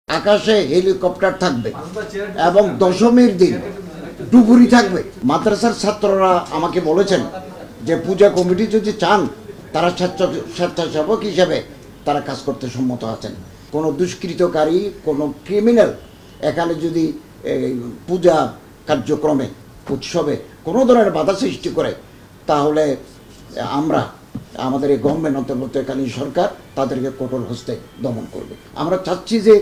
আকাশে হেলিকপ্টার থাকবে এবং দশমীর দিন ডুবুরি থাকবে। মাদ্রাসার ছাত্ররা আমাকে বলেছেন যে পূজা কমিটি যদি চান তারা স্বেচ্ছাসেবক হিসেবে তারা কাজ করতে সম্মত আছেন। কোনো দুষ্কৃতকারী কোনো ক্রিমিনাল এখানে যদি পূজা কার্যক্রমে উৎসবে কোনো ধরনের বাধা সৃষ্টি করে তাহলে আমরা আমাদের এই গভর্নমেন্ট অন্তর্বর্তীকালীন সরকার তাদেরকে কঠোর হস্তে দমন করবে। আমরা চাচ্ছি যে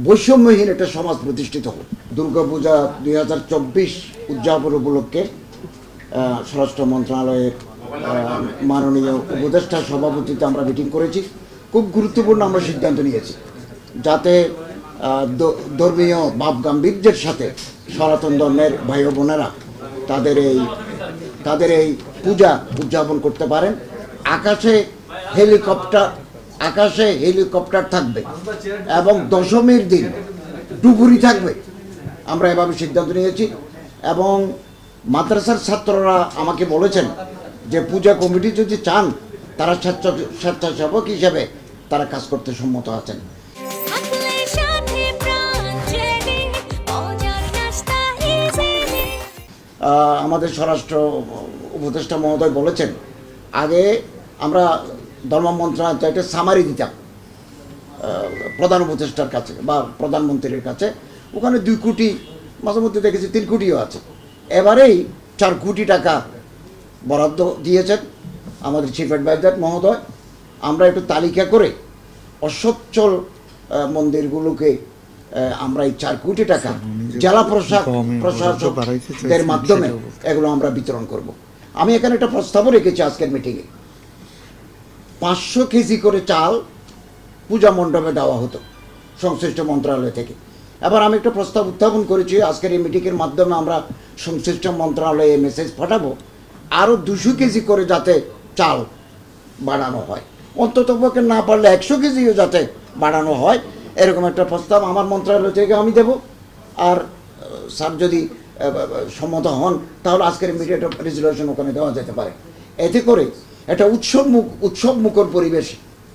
বৈষম্যহীন একটা সমাজ প্রতিষ্ঠিত হোক। দুর্গাপূজা 2024 উদযাপন উপলক্ষে স্বরাষ্ট্র মন্ত্রণালয়ের মাননীয় উপদেষ্টা সভাপতিতে আমরা মিটিং করেছি। খুব গুরুত্বপূর্ণ আমরা সিদ্ধান্ত নিয়েছি যাতে ধর্মীয় ভাব গাম্ভীর্যের সাথে সনাতন ধর্মের ভাই বোনেরা তাদের এই পূজা উদযাপন করতে পারেন। আকাশে হেলিকপ্টার থাকবে এবং দশমীর দিন ডুবুরি থাকবে। আমরা এভাবে সিদ্ধান্ত নিয়েছি এবং মাদ্রাসার ছাত্ররা আমাকে বলেছেন যে পূজা কমিটি যদি চান তারা স্বেচ্ছাসেবক হিসেবে তারা কাজ করতে সম্মত আছেন। আমাদের স্বরাষ্ট্র উপদেষ্টা মহোদয় বলেছেন আগে আমরা ধর্ম মন্ত্রণালয় একটা সামারি দিতাম প্রধান উপদেষ্টার কাছে বা প্রধানমন্ত্রীর কাছে, ওখানে 2 কোটি, মাঝে মধ্যে দেখেছি 3 কোটিও আছে। এবারেই 4 কোটি টাকা বরাদ্দ দিয়েছেন আমাদের চিফ অ্যাডভাইজার মহোদয়। আমরা একটু তালিকা করে অসচ্ছল মন্দিরগুলোকে আমরা এই 4 কোটি টাকা জেলা প্রশাসকদের মাধ্যমে এগুলো আমরা বিতরণ করব। আমি এখানে একটা প্রস্তাবও রেখেছি আজকের মিটিংয়ে, 500 কেজি করে চাল পূজা মণ্ডপে দেওয়া হতো সংশ্লিষ্ট মন্ত্রণালয় থেকে। এবার আমি একটা প্রস্তাব উত্থাপন করেছি আজকের এই মিটিংয়ের মাধ্যমে আমরা সংশ্লিষ্ট মন্ত্রণালয়ে মেসেজ পাঠাবো আরও 200 কেজি করে যাতে চাল বাড়ানো হয়, অন্ততপক্ষে না পারলে 100 কেজিও যাতে বাড়ানো হয়, এরকম একটা প্রস্তাব আমার মন্ত্রণালয় থেকে আমি দেব। আর স্যার যদি সম্মত হন তাহলে আজকের মিডিয়াটা রেজুলেশন ওখানে দেওয়া যেতে পারে। এতে করে একটা উৎসবমুখর পরিবেশ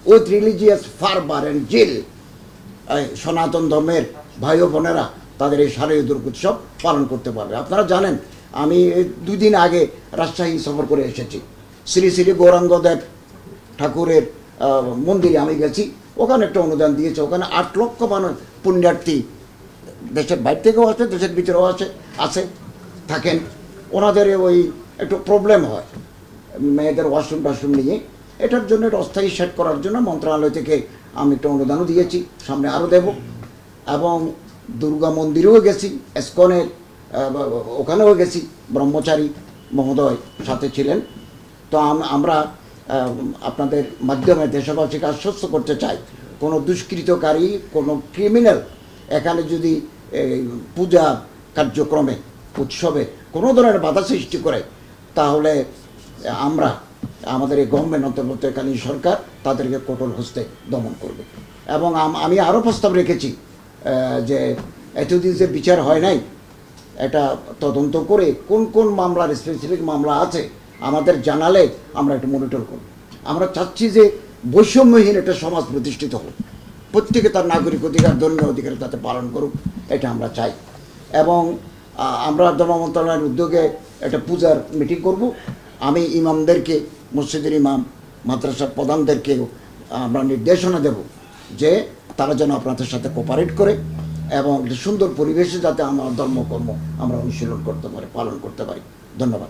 উইথ রিলিজিয়াস ফারবার অ্যান্ড জিল সনাতন ধর্মের ভাই বোনেরা তাদের এই শারদীয় দুর্গোৎসব পালন করতে পারবে। আপনারা জানেন আমি 2 দিন আগে রাজশাহী সফর করে এসেছি। শ্রী শ্রী গৌরাঙ্গদেব ঠাকুরের মন্দিরে আমি গেছি, ওখানে একটা অনুদান দিয়েছে। ওখানে 8 লক্ষ মানুষ পুণ্যার্থী দেশের বাইরে থেকেও আছে, দেশের ভিতরেও আছে থাকেন। ওনাদের ওই একটু প্রবলেম হয় মেয়েদের ওয়াশরুম নিয়ে, এটার জন্য একটা অস্থায়ী সেট করার জন্য মন্ত্রণালয় থেকে আমি একটা অনুদানও দিয়েছি, সামনে আরও দেব। এবং দুর্গা মন্দিরেও গেছি, এসকনের ওখানেও গেছি, ব্রহ্মচারী মহোদয় সাথে ছিলেন। তো আমরা আপনাদের মাধ্যমে দেশবাসীকে আশ্বস্ত করতে চাই কোনো দুষ্কৃতকারী কোনো ক্রিমিনাল এখানে যদি পূজা কার্যক্রমে উৎসবে কোনো ধরনের বাধা সৃষ্টি করে তাহলে আমরা আমাদের এই গভর্নমেন্ট অন্তর্বর্তীকালীন সরকার তাদেরকে কঠোর হস্তে দমন করবে। এবং আমি আরও প্রস্তাব রেখেছি যে এতদিন যে বিচার হয় নাই এটা তদন্ত করে কোন মামলার স্পেসিফিক মামলা আছে আমাদের জানালে আমরা একটু মনিটর করব। আমরা চাচ্ছি যে বৈষম্যহীন একটা সমাজ প্রতিষ্ঠিত হোক, প্রত্যেকে তার নাগরিক অধিকার ধর্মীয় অধিকার যাতে পালন করুক এটা আমরা চাই। এবং আমরা ধর্ম মন্ত্রণালয়ের উদ্যোগে একটা পূজার মিটিং করব। আমি ইমামদেরকে, মসজিদের ইমাম, মাদ্রাসার প্রধানদেরকেও আমরা নির্দেশনা দেব যে তারা যেন আপনাদের সাথে কোঅপারেট করে এবং সুন্দর পরিবেশে যাতে আমার ধর্মকর্ম আমরা অনুশীলন করতে পারি, পালন করতে পারি। ধন্যবাদ।